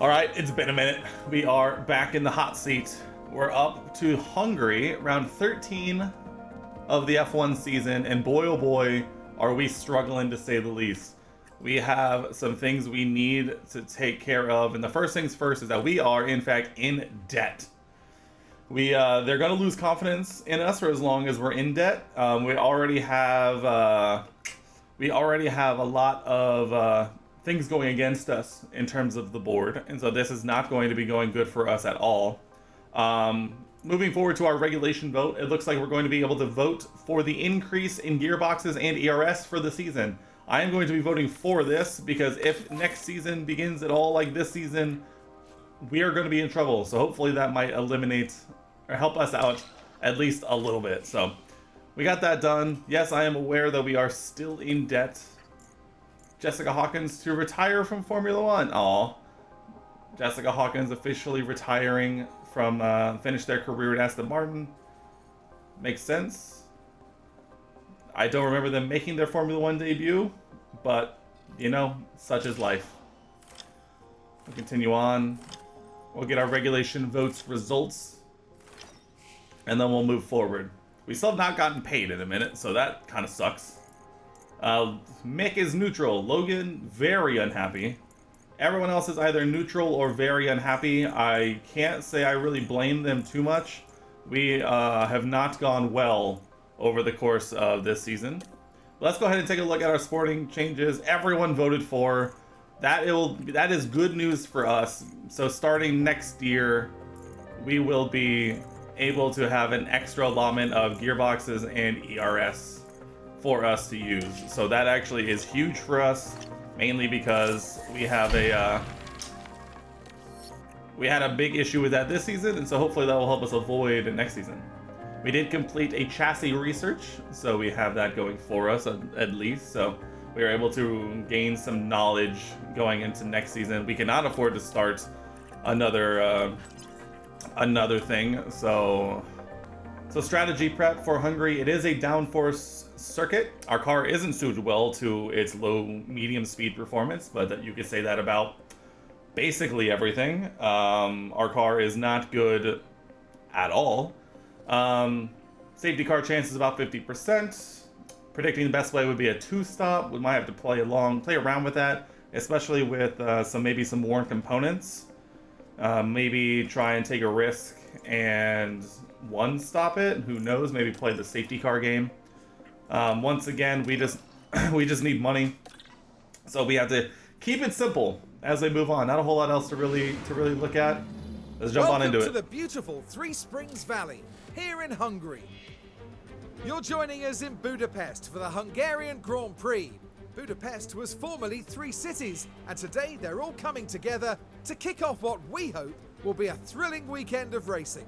All right, it's been a minute. We are back in the hot seat. We're up to Hungary, round 13 of the F1 season, and boy oh boy, are we struggling to say the least. We have some things we need to take care of, and the first things first is that we are, in fact, in debt. They're going to lose confidence in us for as long as we're in debt. We already have a lot of things going against us in terms of the board, and so this is not going to be going good for us at all. Moving forward to our regulation vote, it looks like we're going to be able to vote for the increase in gearboxes and ERS for the season. I am going to be voting for this because if next season begins at all like this season, we are going to be in trouble. So hopefully that might eliminate or help us out at least a little bit. So we got that done. Yes, I am aware that we are still in debt. Jessica Hawkins to retire from Formula One. Aw. Jessica Hawkins officially retiring from finish their career at Aston Martin. Makes sense. I don't remember them making their Formula One debut, but you know, such is life. We'll continue on. We'll get our regulation votes results, and then we'll move forward. We still have not gotten paid in a minute, so that kind of sucks. Mick is neutral. Logan, very unhappy. Everyone else is either neutral or very unhappy. I can't say I really blame them too much. We have not gone well over the course of this season. Let's go ahead and take a look at our sporting changes. Everyone voted for. That is good news for us. So starting next year, we will be able to have an extra allotment of gearboxes and ERS for us to use. So that actually is huge for us, mainly because we have we had a big issue with that this season, and so hopefully that will help us avoid it next season. We did complete a chassis research, so we have that going for us at least. So we were able to gain some knowledge going into next season. We cannot afford to start another thing. So strategy prep for Hungary. It is a downforce circuit. Our car isn't suited well to its low medium speed performance, but that you could say that about basically everything. Our car is not good at all. Safety car chance is about 50%. Predicting the best way would be a 2-stop. We might have to play around with that, especially with maybe some worn components. Maybe try and take a risk and 1-stop it. Who knows? Maybe play the safety car game. Once again, we just need money, so we have to keep it simple as we move on. Not a whole lot else to really look at. Let's jump on into it. Welcome to the beautiful Three Springs Valley here in Hungary. You're joining us in Budapest for the Hungarian Grand Prix. Budapest was formerly 3 cities, and today they're all coming together to kick off what we hope will be a thrilling weekend of racing.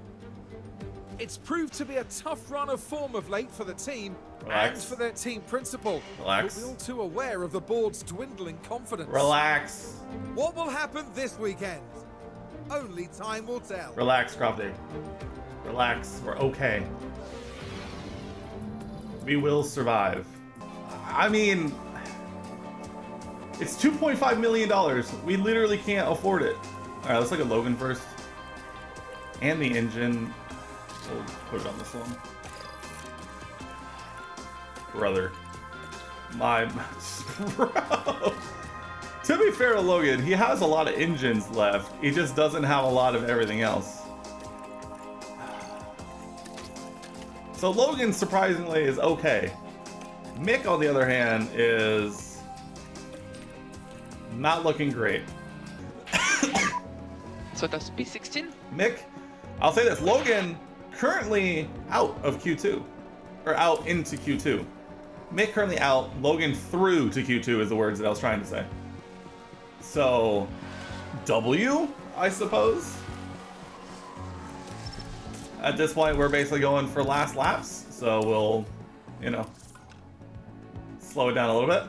It's proved to be a tough run of form of late for the team and for their team principal. Relax. But we're all too aware of the board's dwindling confidence. Relax. What will happen this weekend? Only time will tell. Relax, Crofty. Relax. We're okay. We will survive. I mean, it's $2.5 million. We literally can't afford it. All right, let's look at Logan first. And the engine. We'll put it on this one. Brother. Bro. To be fair to Logan, he has a lot of engines left. He just doesn't have a lot of everything else. So Logan, surprisingly, is okay. Mick, on the other hand, is not looking great. So that's P16? Mick, I'll say this. Logan, currently out of Q2. Or out into Q2. Mick currently out. Logan through to Q2 is the words that I was trying to say. So, W, I suppose. At this point, we're basically going for last laps. So we'll, slow it down a little bit.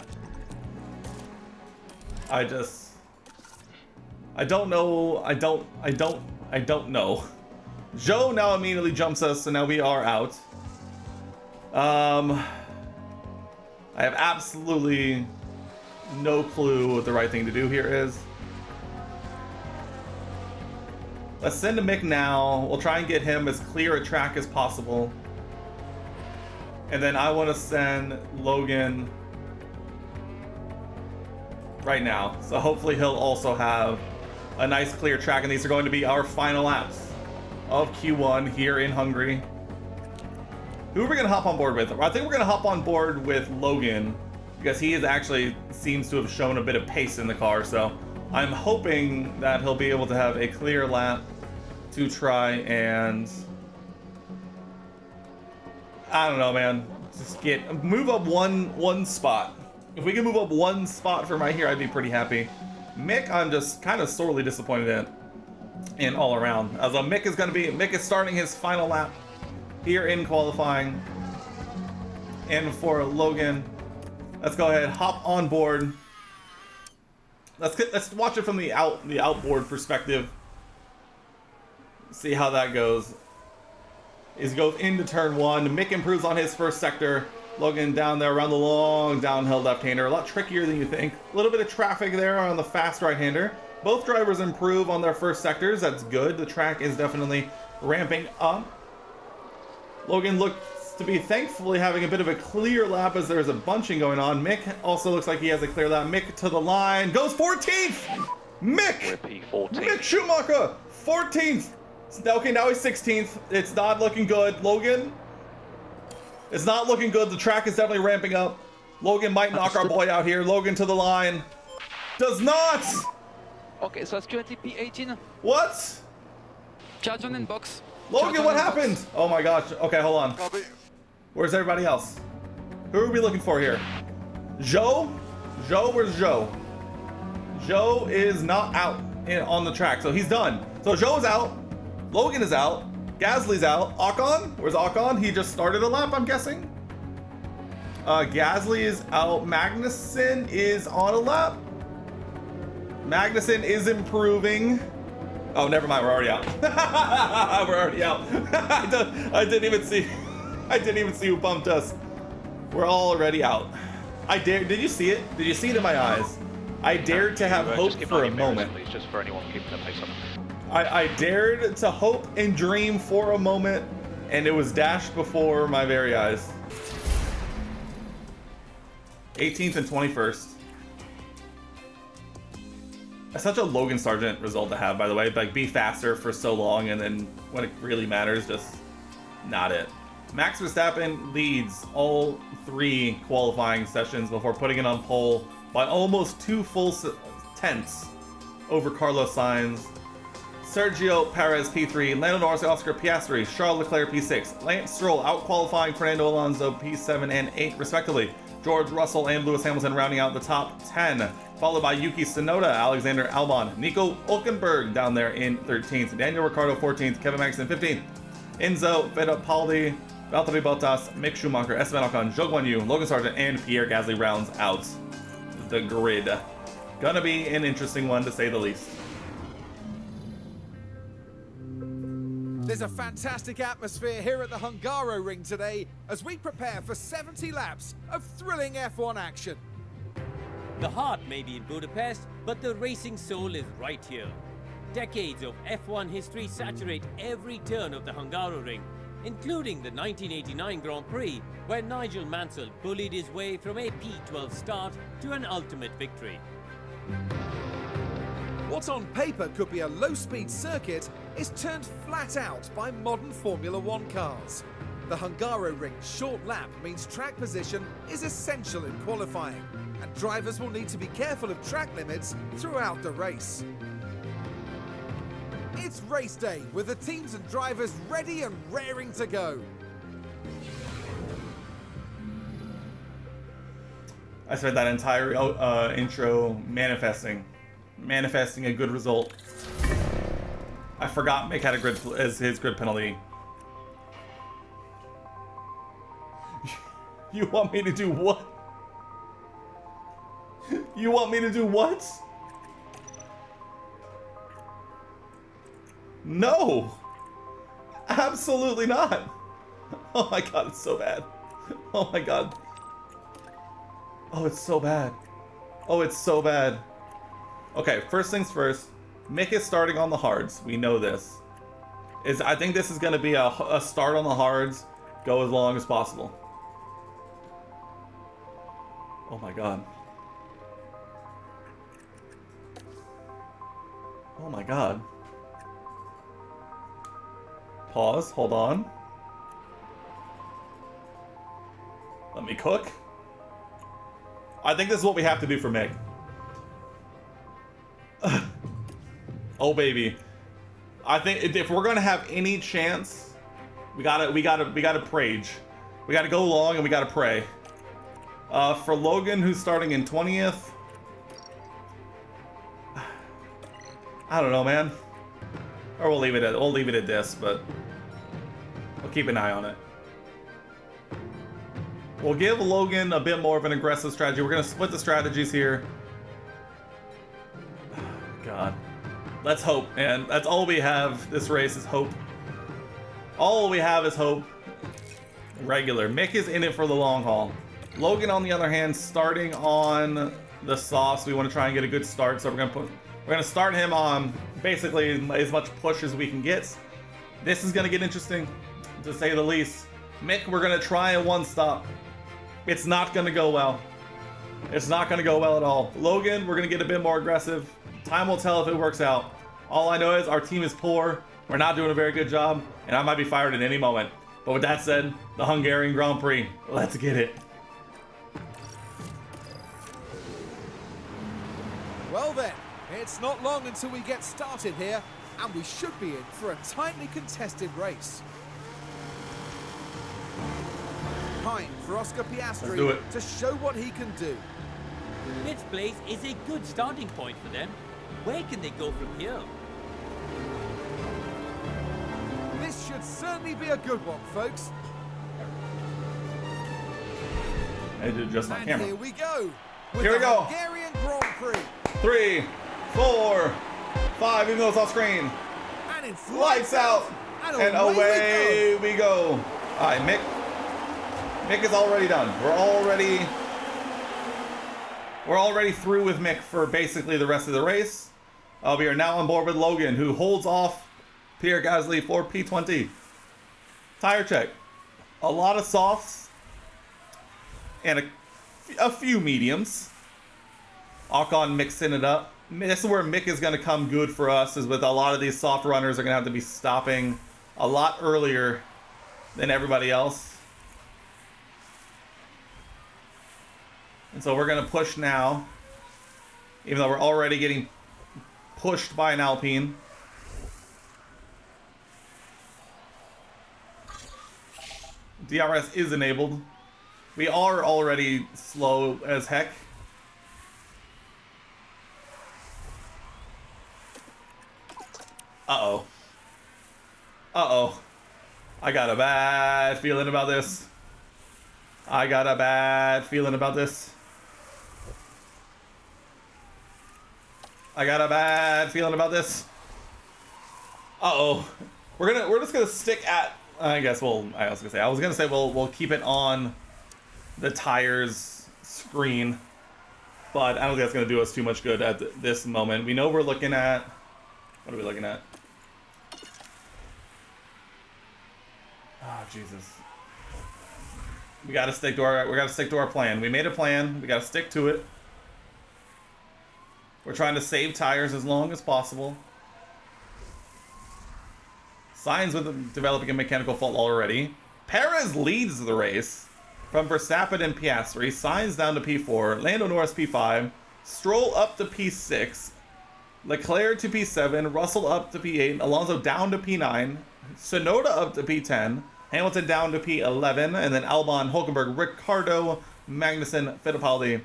I don't know. I don't know. Joe now immediately jumps us, so now we are out. I have absolutely no clue what the right thing to do here is. Let's send to Mick now. We'll try and get him as clear a track as possible. And then I want to send Logan right now. So hopefully he'll also have a nice clear track. And these are going to be our final laps of Q1 here in Hungary. Who are we going to hop on board with? I think we're going to hop on board with Logan because he is actually seems to have shown a bit of pace in the car. So I'm hoping that he'll be able to have a clear lap to try and, I don't know, man, just move up one spot. If we can move up one spot from right here, I'd be pretty happy. Mick, I'm just kind of sorely disappointed in all around. As Mick is starting his final lap here in qualifying. And for Logan, let's go ahead, hop on board. Let's watch it from the outboard perspective. See how that goes. He goes into turn one. Mick improves on his first sector. Logan down there around the long downhill left-hander. A lot trickier than you think. A little bit of traffic there on the fast right-hander. Both drivers improve on their first sectors. That's good. The track is definitely ramping up. Logan looks to be thankfully having a bit of a clear lap as there's a bunching going on. Mick also looks like he has a clear lap. Mick to the line. Goes 14th! Mick! Mick Schumacher! 14th! Okay, now he's 16th. It's not looking good. Logan, it's not looking good. The track is definitely ramping up. Logan might knock our boy out here. Logan to the line. Does not! Okay, so it's currently P18. What? Charge on in box. Logan, what happened? Oh my gosh. Okay, hold on. Copy. Where's everybody else? Who are we looking for here? Joe? Joe, where's Joe? Joe is not out on the track, so he's done. So Joe is out. Logan is out. Gasly's out. Ocon? Where's Ocon? He just started a lap, I'm guessing. Gasly is out. Magnussen is on a lap. Magnussen is improving. Oh, never mind. We're already out. We're already out. I didn't even see. I didn't even see who bumped us. We're already out. Did you see it? Did you see it in my eyes? I dared to have hope for a moment. Please, just for anyone keeping the pace up. I dared to hope and dream for a moment, and it was dashed before my very eyes. 18th and 21st. That's such a Logan Sargent result to have, by the way. Like, be faster for so long, and then when it really matters, just not it. Max Verstappen leads all 3 qualifying sessions before putting it on pole by almost 2 full tenths over Carlos Sainz. Sergio Perez P3, Lando Norris, Oscar Piastri, Charles Leclerc P6, Lance Stroll out-qualifying Fernando Alonso P7 and 8 respectively. George Russell and Lewis Hamilton rounding out the top 10, followed by Yuki Tsunoda, Alexander Albon, Nico Hülkenberg down there in 13th, Daniel Ricciardo 14th, Kevin Magnussen 15th, Enzo Fittipaldi, Valtteri Bottas, Mick Schumacher, Esteban Ocon, Zhou Guanyu, Logan Sargent, and Pierre Gasly rounds out the grid. Gonna be an interesting one to say the least. There's a fantastic atmosphere here at the Hungaroring today as we prepare for 70 laps of thrilling F1 action. The heart may be in Budapest, but the racing soul is right here. Decades of F1 history saturate every turn of the Hungaroring, including the 1989 Grand Prix, where Nigel Mansell bullied his way from a P12 start to an ultimate victory. What on paper could be a low-speed circuit is turned flat out by modern Formula One cars. The Hungaroring's short lap means track position is essential in qualifying, and drivers will need to be careful of track limits throughout the race. It's race day with the teams and drivers ready and raring to go. I spent that entire intro manifesting a good result. I forgot Mick had a grid as his grid penalty. You want me to do what? You want me to do what? No! Absolutely not! Oh my god, it's so bad. Oh my god. Oh, it's so bad. Oh, it's so bad. Okay, first things first. Mick is starting on the hards. We know this. I think this is going to be a start on the hards, go as long as possible. Oh my god. Oh my god. Pause, hold on. Let me cook. I think this is what we have to do for Mick. Oh baby. I think if we're gonna have any chance, we gotta prage. We gotta go long and we gotta pray. For Logan, who's starting in 20th. I don't know, man. Or we'll leave it at this, but we'll keep an eye on it. We'll give Logan a bit more of an aggressive strategy. We're gonna split the strategies here. God. Let's hope, man. That's all we have this race is hope. All we have is hope. Regular. Mick is in it for the long haul. Logan, on the other hand, starting on the softs. We want to try and get a good start, so we're gonna start him on basically as much push as we can get. This is gonna get interesting, to say the least. Mick, we're gonna try a one stop. It's not gonna go well. It's not gonna go well at all. Logan, we're gonna get a bit more aggressive. Time will tell if it works out. All I know is our team is poor. We're not doing a very good job, and I might be fired at any moment. But with that said, the Hungarian Grand Prix, let's get it. Well then, it's not long until we get started here, and we should be in for a tightly contested race. Time for Oscar Piastri to show what he can do. Fifth place is a good starting point for them. Where can they go from here? This should certainly be a good one, folks. I did adjust my And camera. here we go. Here we go. Hungarian Grand Prix. 3, 4, 5, even though it's off screen. And it's Lights out. And away we go. All right, Mick. Mick is already done. We're already through with Mick for basically the rest of the race. We are now on board with Logan, who holds off Pierre Gasly for P20. Tire check. A lot of softs and a few mediums. Ocon mixing it up. This is where Mick is going to come good for us, is with a lot of these soft runners are going to have to be stopping a lot earlier than everybody else. And so we're going to push now, even though we're already getting pushed by an Alpine. DRS is enabled. We are already slow as heck. Uh-oh. Uh-oh. I got a bad feeling about this. I got a bad feeling about this. I got a bad feeling about this. Uh-oh. We're just gonna stick at, I was gonna say we'll keep it on the tires screen, but I don't think that's gonna do us too much good at this moment. We know we're looking at, what are we looking at? Oh, Jesus. We gotta stick to our plan. We made a plan, we gotta stick to it. We're trying to save tires as long as possible. Sainz with developing a mechanical fault already. Perez leads the race from Verstappen and Piastri. Sainz down to P4. Lando Norris P5. Stroll up to P6. Leclerc to P7. Russell up to P8. Alonso down to P9. Tsunoda up to P10. Hamilton down to P11. And then Albon, Hulkenberg, Ricciardo, Magnussen, Fittipaldi,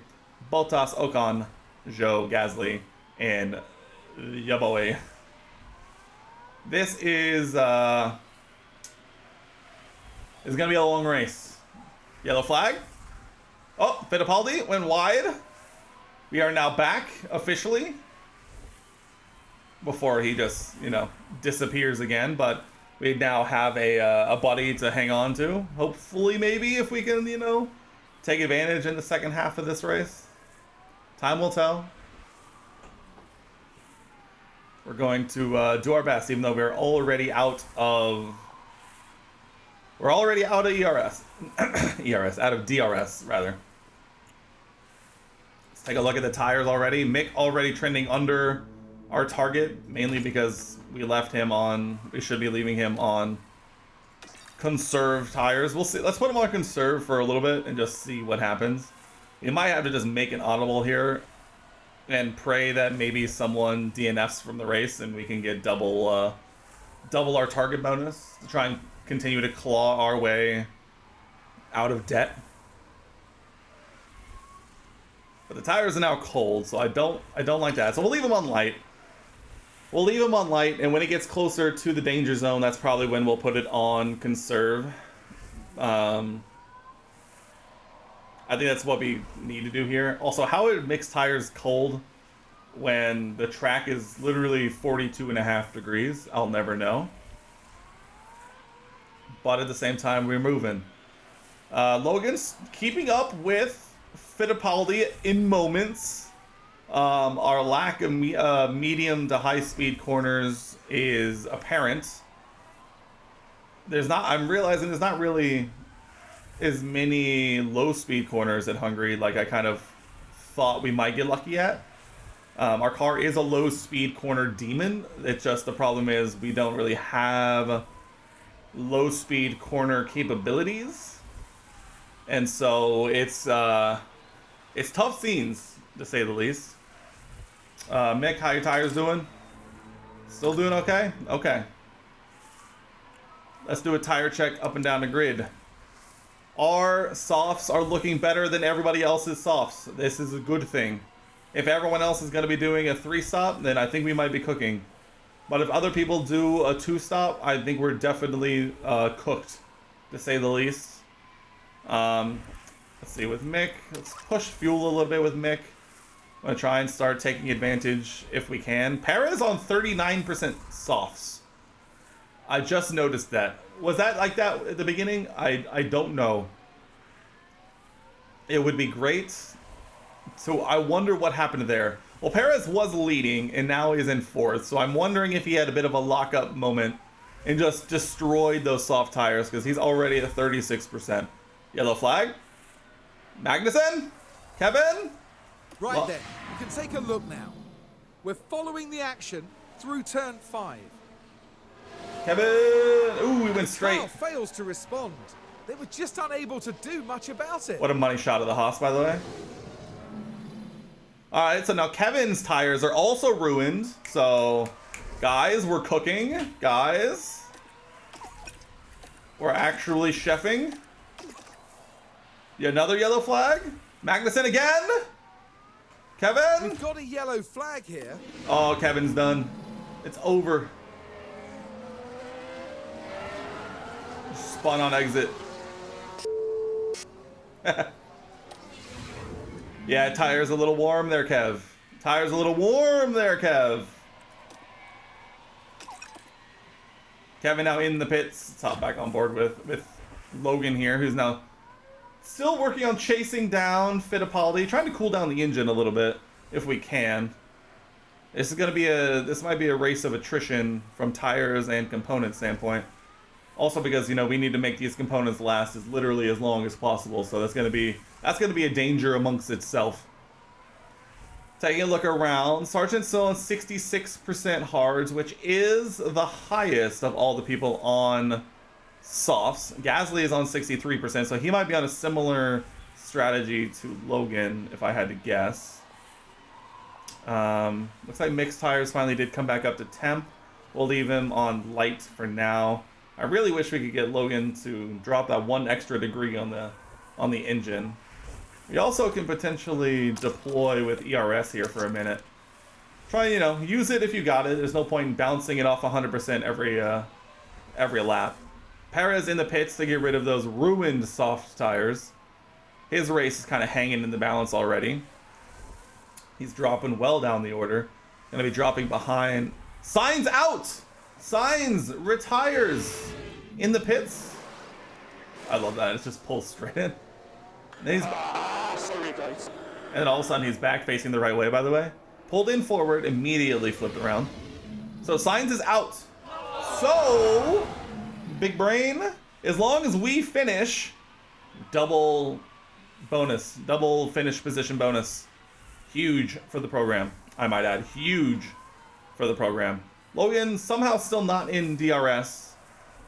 Bottas, Ocon, Zhou, Gasly, and Yaboe. This is gonna be a long race. Yellow flag. Oh, Fittipaldi went wide. We are now back officially. Before he just, disappears again, but we now have a buddy to hang on to. Hopefully, maybe if we can, take advantage in the second half of this race. Time will tell. We're going to do our best, even though we're already out of... We're already out of ERS. ERS, out of DRS, rather. Let's take a look at the tires already. Mick already trending under our target, mainly because we left him on... We should be leaving him on conserve tires. We'll see. Let's put him on conserve for a little bit and just see what happens. We might have to just make an audible here and pray that maybe someone DNFs from the race and we can get double our target bonus to try and continue to claw our way out of debt. But the tires are now cold, so I don't like that. So we'll leave them on light. We'll leave them on light, and when it gets closer to the danger zone, that's probably when we'll put it on conserve. I think that's what we need to do here. Also, how would mix tires cold when the track is literally 42.5 degrees? I'll never know. But at the same time, we're moving. Logan's keeping up with Fittipaldi in moments. Our lack of medium to high speed corners is apparent. I'm realizing there's not really as many low speed corners at Hungary like I kind of thought we might get lucky at. Our car is a low speed corner demon. It's just the problem is we don't really have low speed corner capabilities. And so it's tough scenes, to say the least. Mick, how your tires doing? Still doing okay? Okay. Let's do a tire check up and down the grid. Our softs are looking better than everybody else's softs. This is a good thing. If everyone else is going to be doing a 3-stop, then I think we might be cooking. But if other people do a 2-stop, I think we're definitely cooked, to say the least. Let's see, with Mick, let's push fuel a little bit with Mick. I'm going to try and start taking advantage if we can. Perez on 39% softs. I just noticed that. Was that like that at the beginning? I don't know. It would be great. So I wonder what happened there. Well, Perez was leading and now he's in 4th. So I'm wondering if he had a bit of a lockup moment and just destroyed those soft tires because he's already at 36%. Yellow flag. Magnussen? Kevin? Right Well- then, you can take a look now. We're following the action through turn 5. Kevin! Ooh, we went straight. Carl fails to respond. They were just unable to do much about it. What a money shot of the Haas, by the way. Alright, so now Kevin's tires are also ruined. So, guys, we're cooking. Guys. We're actually chefing. Another yellow flag. Magnussen again. Kevin. We've got a yellow flag here. Oh, Kevin's done. It's over. Spun on exit. Yeah, tire's a little warm there, Kev. Tire's a little warm there, Kev. Kevin now in the pits. Let's hop back on board with Logan here, who's now still working on chasing down Fittipaldi, trying to cool down the engine a little bit if we can. This might be a race of attrition from tires and component standpoint. Also because, you know, we need to make these components last as literally as long as possible, so that's gonna be a danger amongst itself. Taking a look around, Sargent's still on 66% hards, which is the highest of all the people on softs. Gasly is on 63%, so he might be on a similar strategy to Logan, if I had to guess. Looks like mixed tires finally did come back up to temp. We'll leave him on light for now. I really wish we could get Logan to drop that 1 extra degree on the engine. We also can potentially deploy with ERS here for a minute. Try, you know, use it if you got it. There's no point in bouncing it off 100% every lap. Perez in the pits to get rid of those ruined soft tires. His race is kind of hanging in the balance already. He's dropping well down the order. Gonna be dropping behind. Sainz out! Sainz retires in the pits. I love that. It just pulls straight in. And Sorry, guys. And all of a sudden he's back facing the right way, by the way. Pulled in forward, immediately flipped around. So Signs is out. So, Big Brain, as long as we finish, double bonus, double finish position bonus. Huge for the program, I might add. Huge for the program. Logan somehow still not in DRS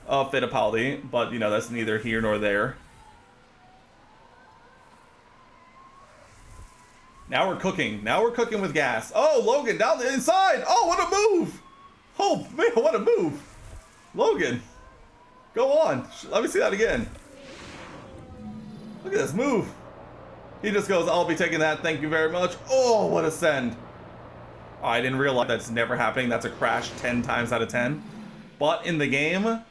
of Fittipaldi, but you know, that's neither here nor there. Now we're cooking. Now we're cooking with gas. Oh, Logan down the inside. Oh, what a move. Oh, man, what a move. Logan, go on. Let me see that again. Look at this move. He just goes, I'll be taking that. Thank you very much. Oh, what a send. Oh, I didn't realize that's never happening. That's a crash 10 times out of 10. But in the game,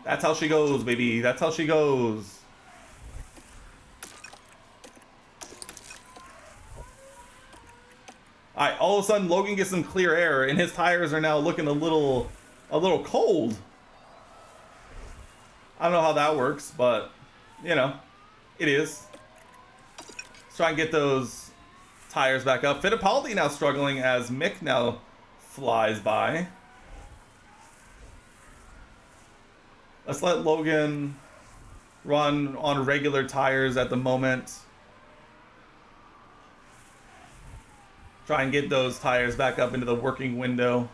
that's how she goes, baby. That's how she goes. Alright, all of a sudden Logan gets some clear air and his tires are now looking a little cold. I don't know how that works, but you know, it is. Let's try and get those tires back up. Fittipaldi now struggling as Mick now flies by. Let's let Logan run on regular tires at the moment. Try and get those tires back up into the working window.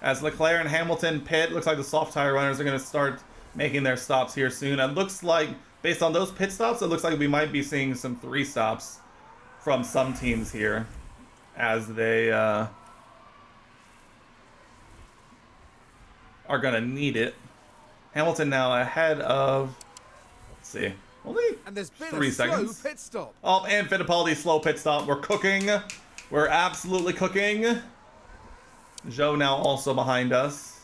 As Leclerc and Hamilton pit, looks like the soft tire runners are going to start making their stops here soon. It looks like, based on those pit stops, it looks like we might be seeing some 3 stops from some teams here as they are going to need it. Hamilton now ahead of, let's see, only And there's been 3 a seconds. slow pit stop. Oh, and Fittipaldi's slow pit stop. We're cooking. We're absolutely cooking. Joe now also behind us.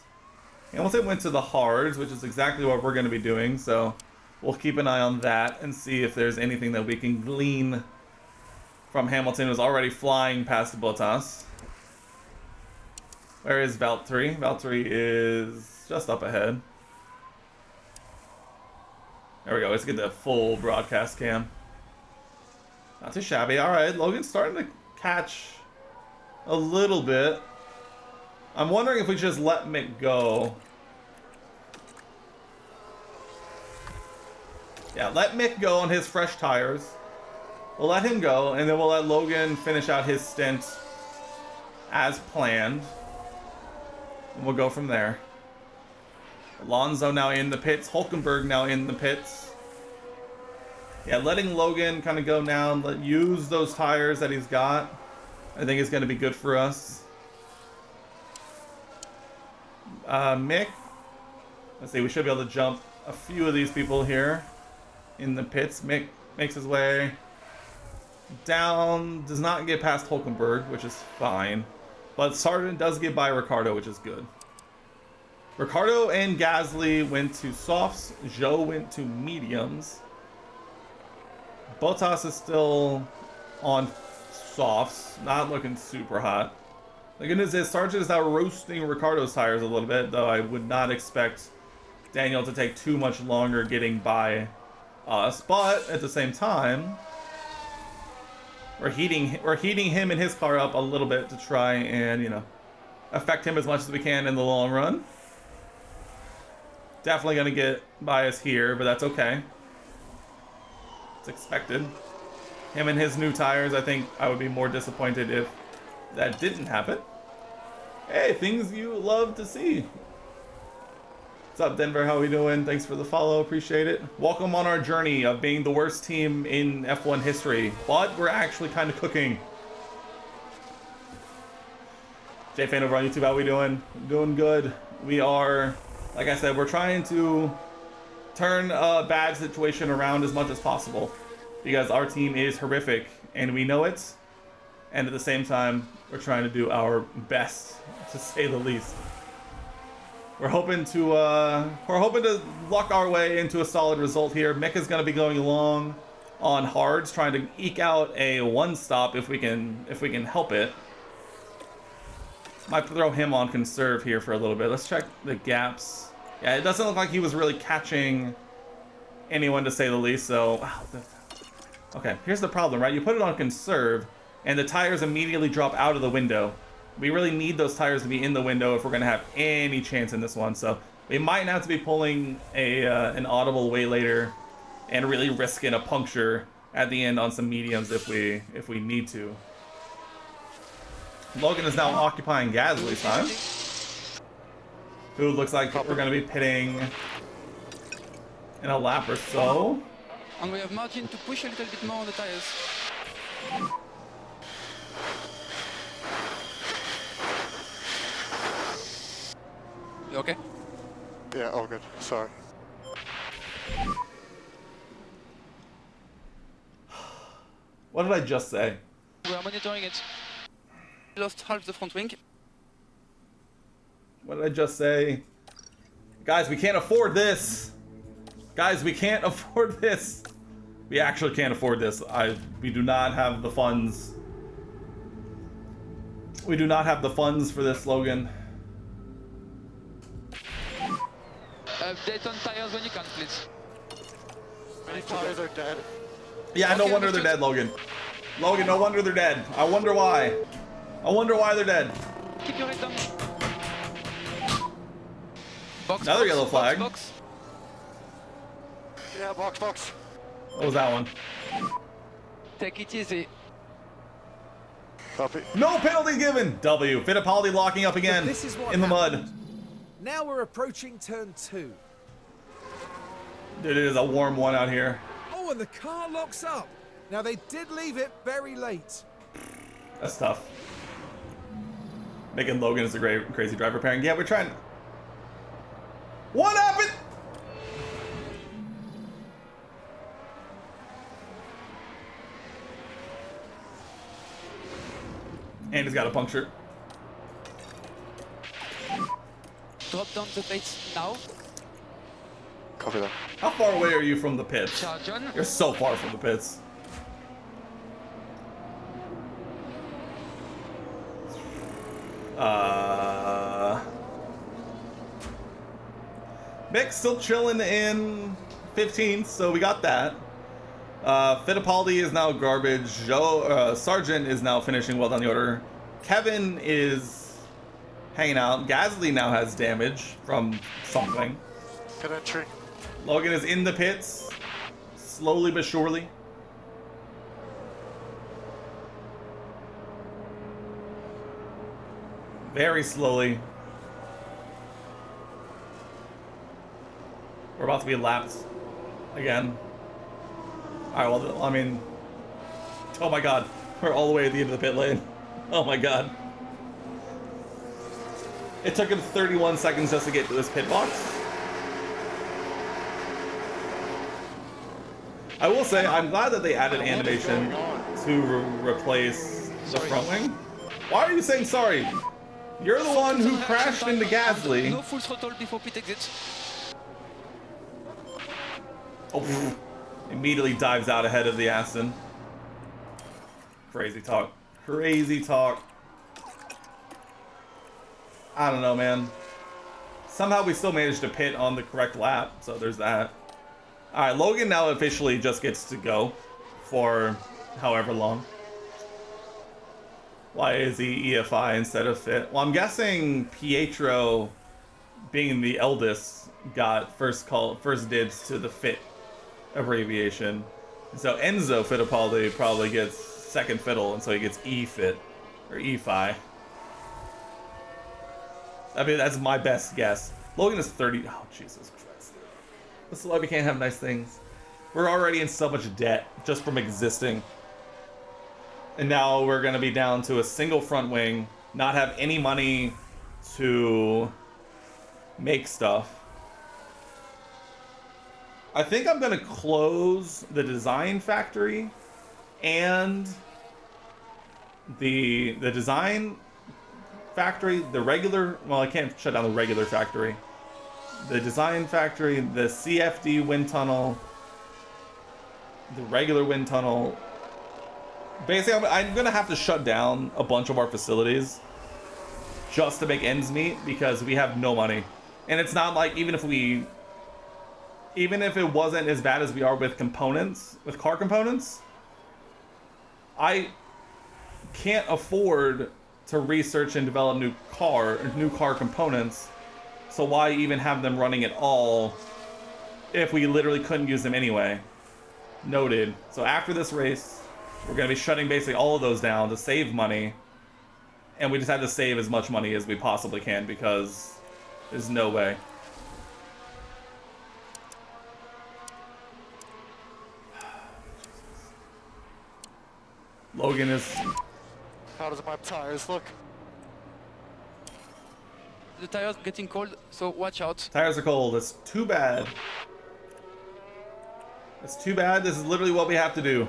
Hamilton went to the hards, which is exactly what we're going to be doing. So we'll keep an eye on that and see if there's anything that we can glean from Hamilton, who's already flying past Bottas. Where is Valtteri? Valtteri is just up ahead. There we go. Let's get the full broadcast cam. Not too shabby. All right, Logan's starting to catch a little bit. I'm wondering if we just let Mick go. Yeah, let Mick go on his fresh tires. We'll let him go, and then we'll let Logan finish out his stint as planned. And we'll go from there. Alonso now in the pits. Hulkenberg now in the pits. Yeah, letting Logan kind of go now and use those tires that he's got, I think is going to be good for us. Mick, let's see, we should be able to jump a few of these people here in the pits. Mick makes his way down, does not get past Hulkenberg, which is fine. But Sargent does get by Ricardo, which is good. Ricardo and Gasly went to softs. Joe went to mediums. Bottas is still on softs, not looking super hot. The good news is Sargent is now roasting Ricardo's tires a little bit, though I would not expect Daniel to take too much longer getting by us. But at the same time, we're heating him and his car up a little bit to try and, you know, affect him as much as we can in the long run. Definitely gonna get by us here, but that's okay. It's expected. Him and his new tires, I think I would be more disappointed if that didn't happen. Hey, things you love to see. What's up, Denver? How we doing? Thanks for the follow. Appreciate it. Welcome on our journey of being the worst team in F1 history, but we're actually kind of cooking. JFan over on YouTube, how we doing? Doing good. We are, like I said, we're trying to turn a bad situation around as much as possible because our team is horrific and we know it. And at the same time, we're trying to do our best, to say the least. We're hoping to luck our way into a solid result here. Mick is going to be going along on hards, trying to eke out a 1-stop if we can help it. Might throw him on conserve here for a little bit. Let's check the gaps. Yeah, it doesn't look like he was really catching anyone, to say the least. So, wow, okay, here's the problem, right? You put it on conserve, and the tires immediately drop out of the window. We really need those tires to be in the window if we're going to have any chance in this one. So we might have to be pulling an audible way later and really risking a puncture at the end on some mediums if we need to. Logan is now occupying Gasly's time, who looks like we're going to be pitting in a lap or so. And we have margin to push a little bit more on the tires. You okay? Yeah, all good. Sorry. What did I just say? We are monitoring it. Lost half the front wing. What did I just say? Guys, we can't afford this. Guys, we can't afford this. We actually can't afford this. We do not have the funds. We do not have the funds for this, Logan. Update on tires when you can, please. Many tires are dead. Yeah, no Okay, wonder they're understood. dead, Logan. Logan, no wonder they're dead. I wonder why. I wonder why they're dead. Keep your head down. Box, Another box, yellow flag. Box. Yeah, box. What was that one? Take it easy. Copy. No penalty given. W. Fittipaldi locking up again This is what in the happened. mud. Now we're approaching turn 2. Dude, it is a warm one out here. Oh, and the car locks up. Now they did leave it very late. That's tough. Making Logan is a great, crazy driver pairing. Yeah, we're trying. What happened? And he's got a puncture. Drop down the plates now. Copy that. How far away are you from the pits? Charge on. You're so far from the pits. Mick's still chilling in 15th, so we got that. Fittipaldi is now garbage. Sargent is now finishing well down the order. Kevin is hanging out. Gasly now has damage from something. Pit entry. Logan is in the pits, slowly but surely. Very slowly. We're about to be lapped again. Alright, well, I mean... Oh my god. We're all the way at the end of the pit lane. Oh my god. It took him 31 seconds just to get to this pit box. I will say, I'm glad that they added animation to replace the front wing. Why are you saying sorry? You're the one who crashed into Gasly. No full throttle before pit exit. Oh, immediately dives out ahead of the Aston. Crazy talk. Crazy talk. I don't know, man. Somehow we still managed to pit on the correct lap, so there's that. Alright, Logan now officially just gets to go for however long. Why is he EFI instead of fit? Well, I'm guessing Pietro, being the eldest, got first dibs to the fit abbreviation. So Enzo Fittipaldi probably gets second fiddle, and so he gets E-fit, or E-fi. I mean, that's my best guess. Logan is 30. Oh, Jesus Christ. This is why we can't have nice things. We're already in so much debt just from existing. And now we're going to be down to a single front wing, not have any money to make stuff. I think I'm going to close the design factory and the design factory, the regular, well, I can't shut down the regular factory. The design factory, the CFD wind tunnel, the regular wind tunnel. Basically, I'm going to have to shut down a bunch of our facilities just to make ends meet because we have no money. And it's not like even if it wasn't as bad as we are with components, with car components, I can't afford to research and develop new car components. So why even have them running at all if we literally couldn't use them anyway? Noted. So after this race, we're going to be shutting basically all of those down to save money. And we just have to save as much money as we possibly can because there's no way. Logan is... How does my tires look? The tires getting cold, so watch out. Tires are cold. It's too bad. It's too bad. This is literally what we have to do.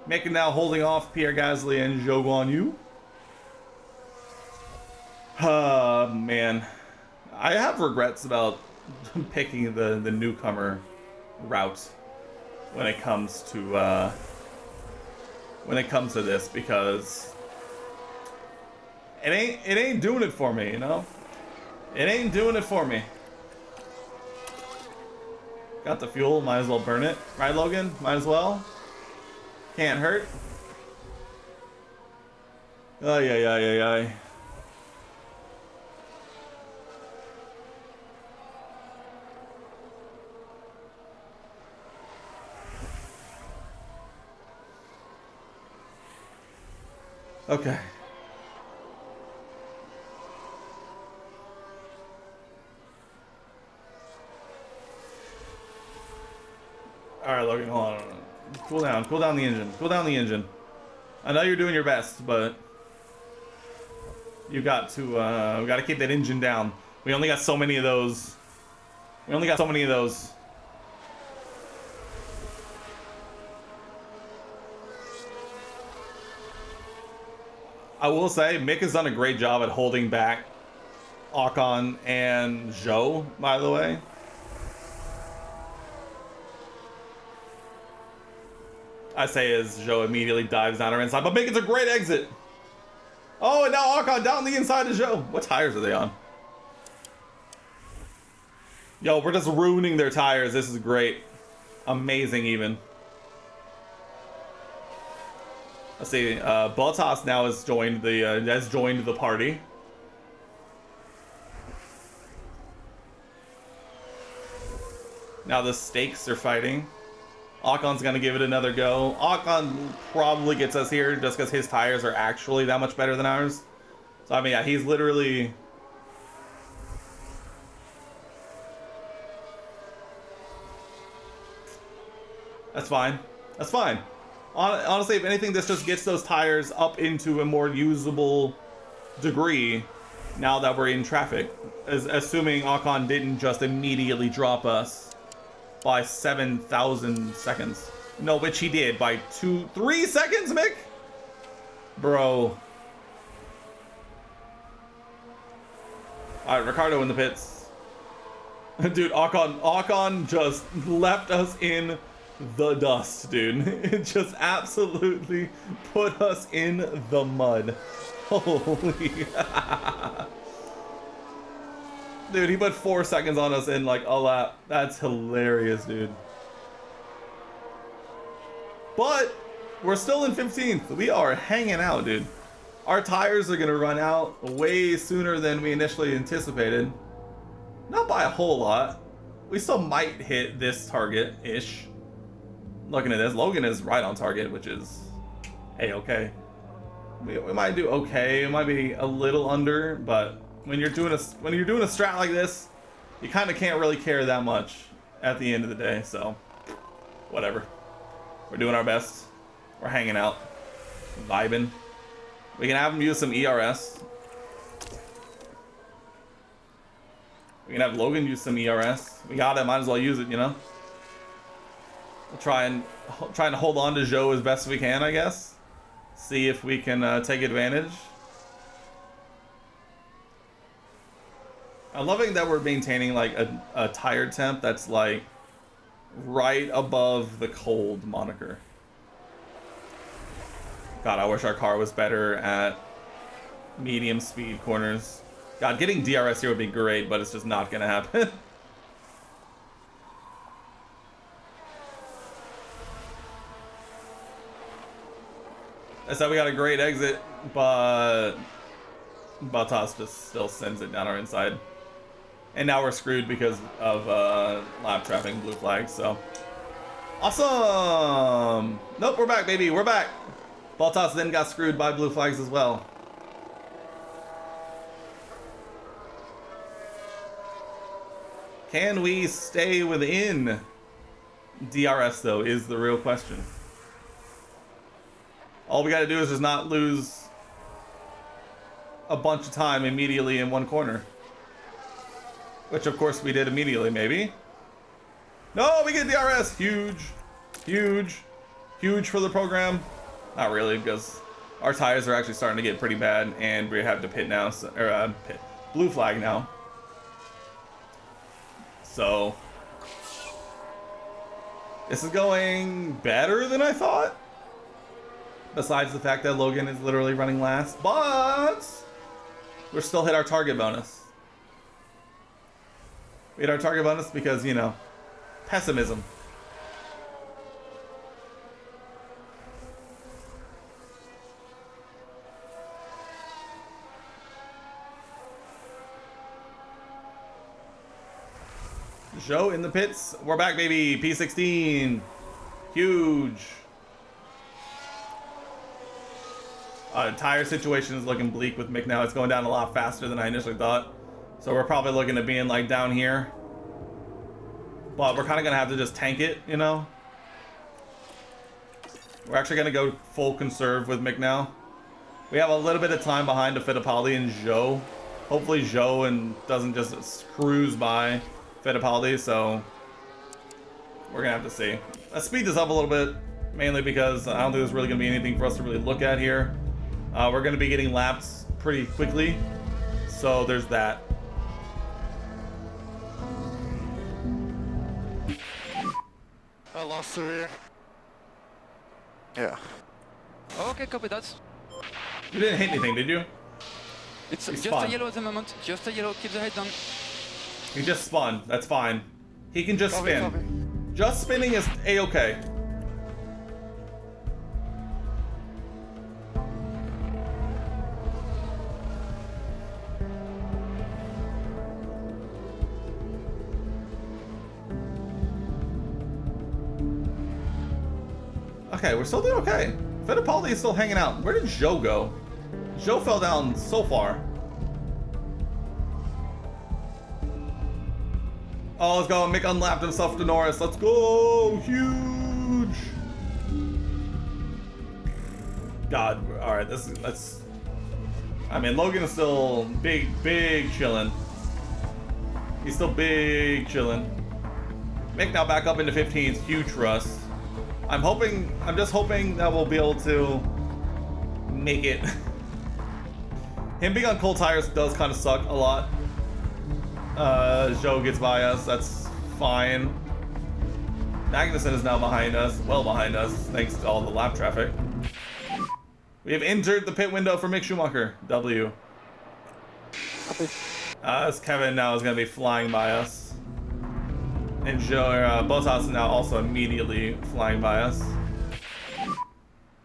Mick now holding off Pierre Gasly and Zhou Guanyu. Man. I have regrets about picking the newcomer route when it comes to this, because it ain't doing it for me, you know? It ain't doing it for me. Got the fuel, might as well burn it. Right, Logan? Might as well. Can't hurt. Ay, ay, ay, ay, ay. Okay. Alright, Logan, hold on. Cool down the engine. Cool down the engine. I know you're doing your best, but you got to, we gotta keep that engine down. We only got so many of those. I will say, Mick has done a great job at holding back Ocon and Zhou, by the way. I say as Zhou immediately dives down her inside, but Mick gets a great exit. Oh, and now Ocon down the inside of Zhou. What tires are they on? Yo, we're just ruining their tires. This is great. Amazing, even. Let's see. Bottas now has joined the party. Now the stakes are fighting. Ocon's gonna give it another go. Ocon probably gets us here just because his tires are actually that much better than ours. So I mean, yeah, he's literally... That's fine. That's fine. Honestly, if anything, this just gets those tires up into a more usable degree now that we're in traffic. Assuming Ocon didn't just immediately drop us by 7,000 seconds. No, which he did by 3 seconds, Mick? Bro. Alright, Ricardo in the pits. Dude, Ocon just left us in the dust, dude. It just absolutely put us in the mud. Holy. Dude, he put 4 seconds on us in like a lap. That's hilarious, dude. But we're still in 15th. We are hanging out, dude. Our tires are gonna run out way sooner than we initially anticipated. Not by a whole lot. We still might hit this target-ish. Looking at this, Logan is right on target, which is A-okay. We might do okay. It might be a little under, but when you're doing a strat like this, you kind of can't really care that much at the end of the day. So, whatever. We're doing our best. We're hanging out, vibing. We can have him use some ERS. We can have Logan use some ERS. We got it. Might as well use it, you know. We'll trying to hold on to Zhou as best we can, I guess. See if we can take advantage. I'm loving that we're maintaining like a tire temp that's like right above the cold moniker. God, I wish our car was better at medium speed corners. God, getting DRS here would be great, but it's just not gonna happen. I said we got a great exit, but Bottas just still sends it down our inside. And now we're screwed because of lap traffic and blue flag, so. Awesome! Nope, we're back, baby, we're back. Bottas then got screwed by blue flags as well. Can we stay within DRS though, is the real question. All we gotta do is just not lose a bunch of time immediately in one corner. Which of course we did immediately, maybe. No, we get DRS! Huge, huge, huge for the program. Not really, because our tires are actually starting to get pretty bad and we have to pit now, or pit. Blue flag now. So, this is going better than I thought. Besides the fact that Logan is literally running last, but we're still hit our target bonus. We hit our target bonus because, you know, pessimism. Joe in the pits. We're back, baby. P16. Huge. Tire situation is looking bleak with Mick now. It's going down a lot faster than I initially thought. So we're probably looking at being like down here. But we're kind of going to have to just tank it, you know? We're actually going to go full conserve with Mick now. We have a little bit of time behind Fittipaldi and Joe. Hopefully Joe doesn't just cruise by Fittipaldi, so we're gonna have to see. Let's speed this up a little bit, mainly because I don't think there's really gonna be anything for us to really look at here. We're gonna be getting laps pretty quickly, so there's that. I lost through here. Yeah. Okay, copy that. You didn't hit anything, did you? It's He's just fine. a yellow at the moment. Just a yellow. Keep the head down. He just spun. That's fine. He can just Copy, spin. copy. Just spinning is a-okay. Okay, we're still doing okay. Fittipaldi is still hanging out. Where did Joe go? Joe fell down so far. Oh, let's go. Mick unlapped himself to Norris. Let's go. Huge. God. All right. Let's. I mean, Logan is still big chilling. He's still big chilling. Mick now back up into 15s. Huge for us. I'm just hoping that we'll be able to make it. Him being on cold tires does kind of suck a lot. Joe gets by us, that's fine. Magnussen is now behind us, well behind us, thanks to all the lap traffic. We have entered the pit window for Mick Schumacher, W. As Kevin now is going to be flying by us. And Joe, Bottas is now also immediately flying by us.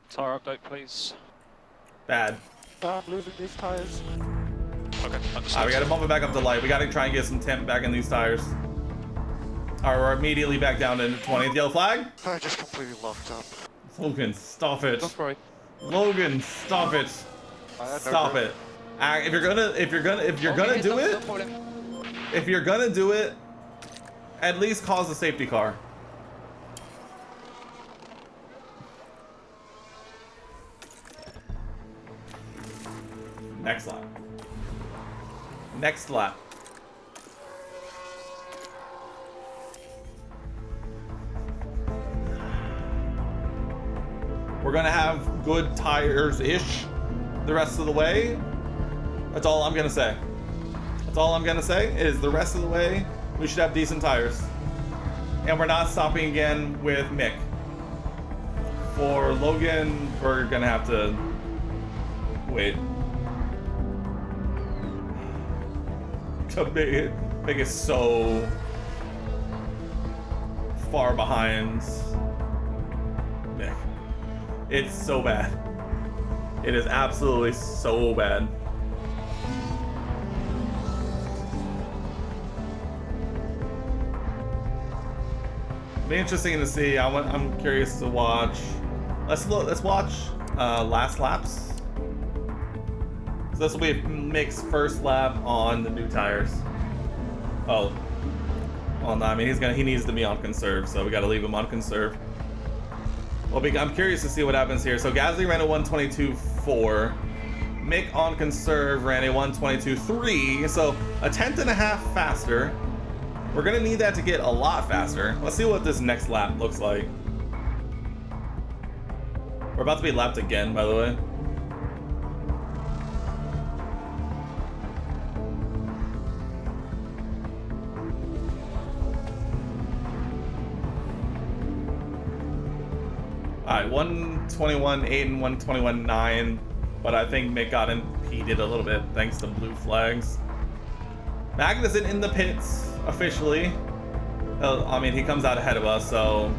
Tire update, please. Bad. Stop losing these tires. Okay, understood. We gotta bump it back up to light. We gotta try and get some temp back in these tires. Alright, we're immediately back down to 20th. Yellow flag? I just completely locked up. Logan, stop it. Don't worry. Logan, stop it. I had no Stop grip. it. If you're gonna Okay, do no it, problem. if you're gonna do it, at least cause a safety car. Next lap. Next lap. We're gonna have good tires-ish the rest of the way. That's all I'm gonna say. That's all I'm gonna say is the rest of the way we should have decent tires. And we're not stopping again with Mick. For Logan, we're gonna have to wait. Mick is so far behind Mick. It's so bad. It is absolutely so bad. Be interesting to see. I'm curious to watch. Let's watch last laps. So this will be Mick's first lap on the new tires. Oh, well, no, I mean he needs to be on conserve, so we got to leave him on conserve. Well, I'm curious to see what happens here. So Gasly ran a 1:22.4. Mick on conserve ran a 1:22.3. So a tenth and a half faster. We're gonna need that to get a lot faster. Let's see what this next lap looks like. We're about to be lapped again, by the way. Alright, 121.8 and 121.9, but I think Mick got impeded a little bit thanks to blue flags. Magnussen in the pits officially. I mean, he comes out ahead of us, so.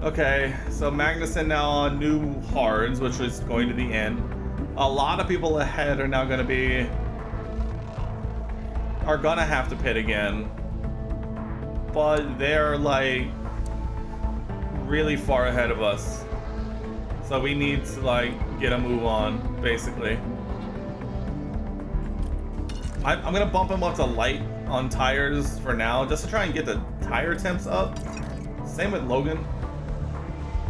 Okay, so Magnussen now on new hards, which is going to the end. A lot of people ahead are now going to have to pit again. But they're like really far ahead of us. So we need to like get a move on, basically. I'm gonna bump him up to light on tires for now, just to try and get the tire temps up. Same with Logan.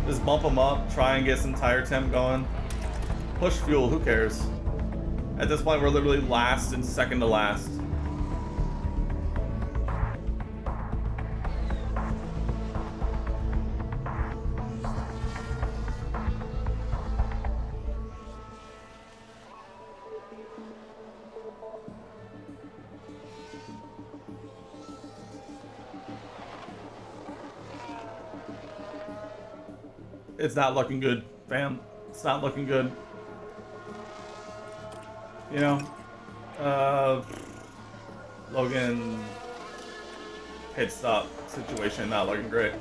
Just bump him up, try and get some tire temp going. Push fuel, who cares? At this point, we're literally last and second to last. It's not looking good, fam. It's not looking good. You know, Logan pit stop situation not looking great.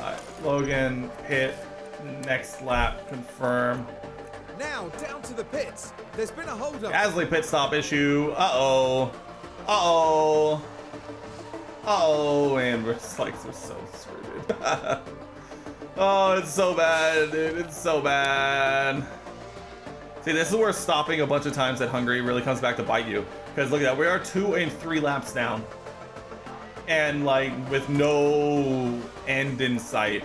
Alright, Logan pit, next lap confirm. Now down to the pits. There's been a hold-up. Gasly pit stop issue. Uh-oh. Uh-oh. Uh-oh, and we're so screwed. Oh, it's so bad, dude. It's so bad. See, this is where stopping a bunch of times at Hungary really comes back to bite you. Because look at that, we are 2 and 3 laps down. And like, with no end in sight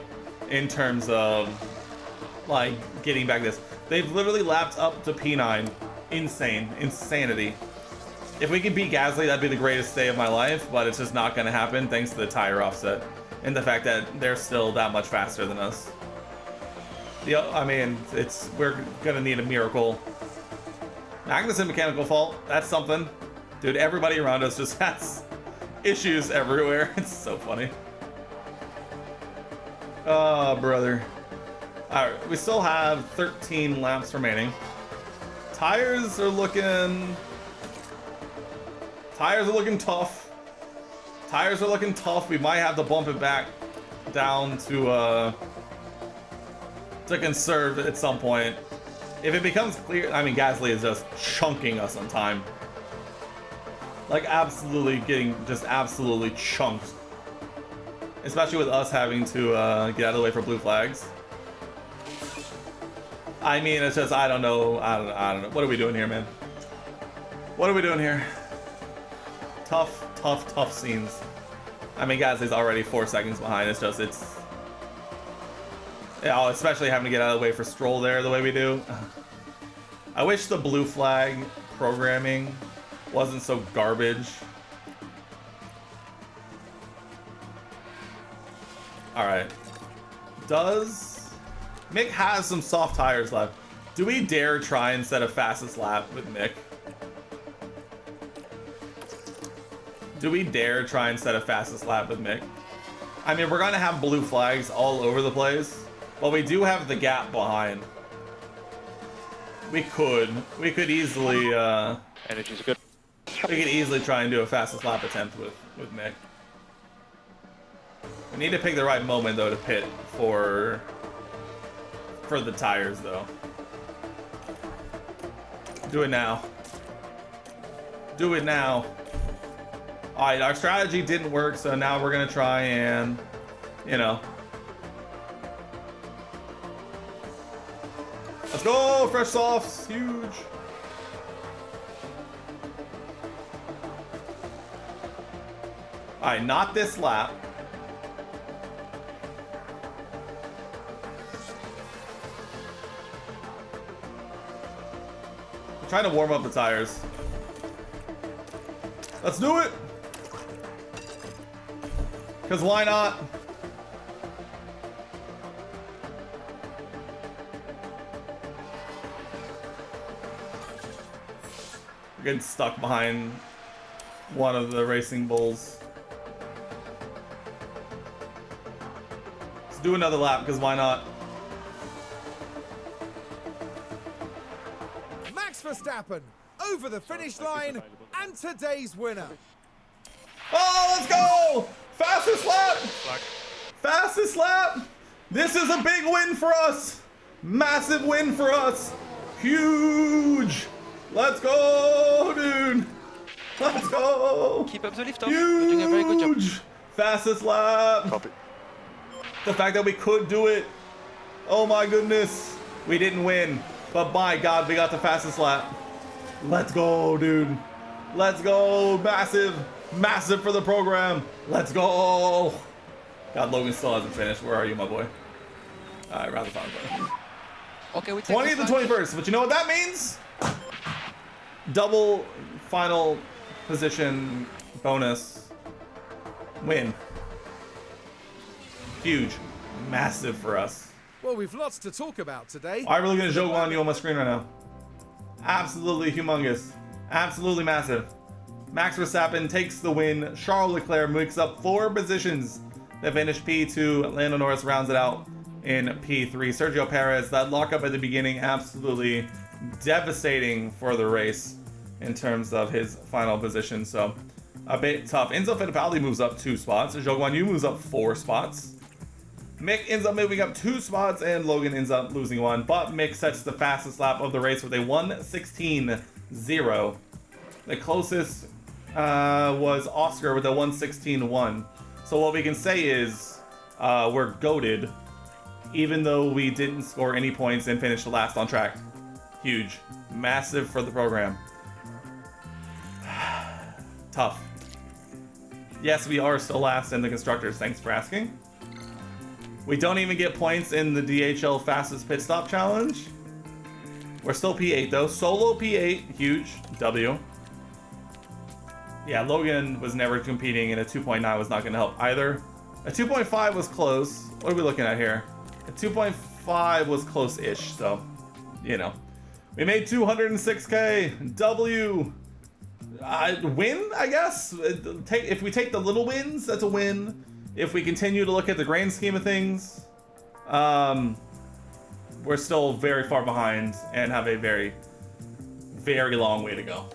in terms of like getting back this. They've literally lapped up to P9. Insanity. If we can beat Gasly, that'd be the greatest day of my life, but it's just not going to happen thanks to the tire offset and the fact that they're still that much faster than us. I mean, we're going to need a miracle. Magnussen mechanical fault, that's something. Dude, everybody around us just has issues everywhere. It's so funny. Oh, brother. Alright, we still have 13 laps remaining. Tires are looking tough. Tires are looking tough. We might have to bump it back down to conserve at some point. If it becomes clear, I mean, Gasly is just chunking us on time. Like absolutely chunked. Especially with us having to get out of the way for blue flags. I mean, it's just, I don't know. What are we doing here, man? What are we doing here? Tough scenes. I mean, Gasly's already 4 seconds behind. Yeah, especially having to get out of the way for Stroll there the way we do. I wish the blue flag programming wasn't so garbage. Alright. Mick has some soft tires left. Do we dare try and set a fastest lap with Mick? Do we dare try and set a fastest lap with Mick? I mean, we're gonna have blue flags all over the place, but we do have the gap behind. We could easily, Energy's good. we could easily try and do a fastest lap attempt with Mick. We need to pick the right moment though to pit for the tires though. Do it now. Do it now. All right, our strategy didn't work, so now we're gonna try and, you know. Let's go, fresh softs, huge. All right, not this lap. I'm trying to warm up the tires. Let's do it. Because why not? We're getting stuck behind one of the racing bulls. Let's do another lap, because why not? Max Verstappen over the finish line and today's winner. Oh, let's go! Fastest lap! Flag. Fastest lap! This is a big win for us! Massive win for us! Huge! Let's go, dude! Let's go! Keep up the lift off. You're doing a very good job. Huge! Fastest lap! Copy. The fact that we could do it. Oh my goodness. We didn't win, but by God, we got the fastest lap. Let's go, dude. Let's go. Massive. Massive for the program. Let's go. God, Logan still hasn't finished. Where are you, my boy? All right, round the final. Okay, we take 20th the and flag. 21st. But you know what that means? Double final position bonus win. Huge. Massive for us. Well, we've lots to talk about today. I'm really gonna joke on you on my screen right now. Absolutely humongous. Absolutely massive. Max Verstappen takes the win. Charles Leclerc makes up 4 positions. They finish P2. Lando Norris rounds it out in P3. Sergio Perez, that lockup at the beginning, absolutely devastating for the race in terms of his final position. So a bit tough. Enzo Fittipaldi moves up 2 spots. Zhou Guanyu moves up 4 spots. Mick ends up moving up 2 spots, and Logan ends up losing 1. But Mick sets the fastest lap of the race with a 1:16.0. The closest was Oscar with a 1:16.1. So what we can say is we're goated, even though we didn't score any points and finished last on track. Huge. Massive for the program. Tough. Yes, we are still last in the Constructors. Thanks for asking. We don't even get points in the DHL Fastest Pit Stop Challenge. We're still P8 though. Solo P8, huge W. Yeah, Logan was never competing, and a 2.9 was not going to help either. A 2.5 was close. What are we looking at here? A 2.5 was close-ish, so, you know. We made 206K. W. Win, I guess? If we take the little wins, that's a win. If we continue to look at the grand scheme of things, we're still very far behind and have a very, very long way to go.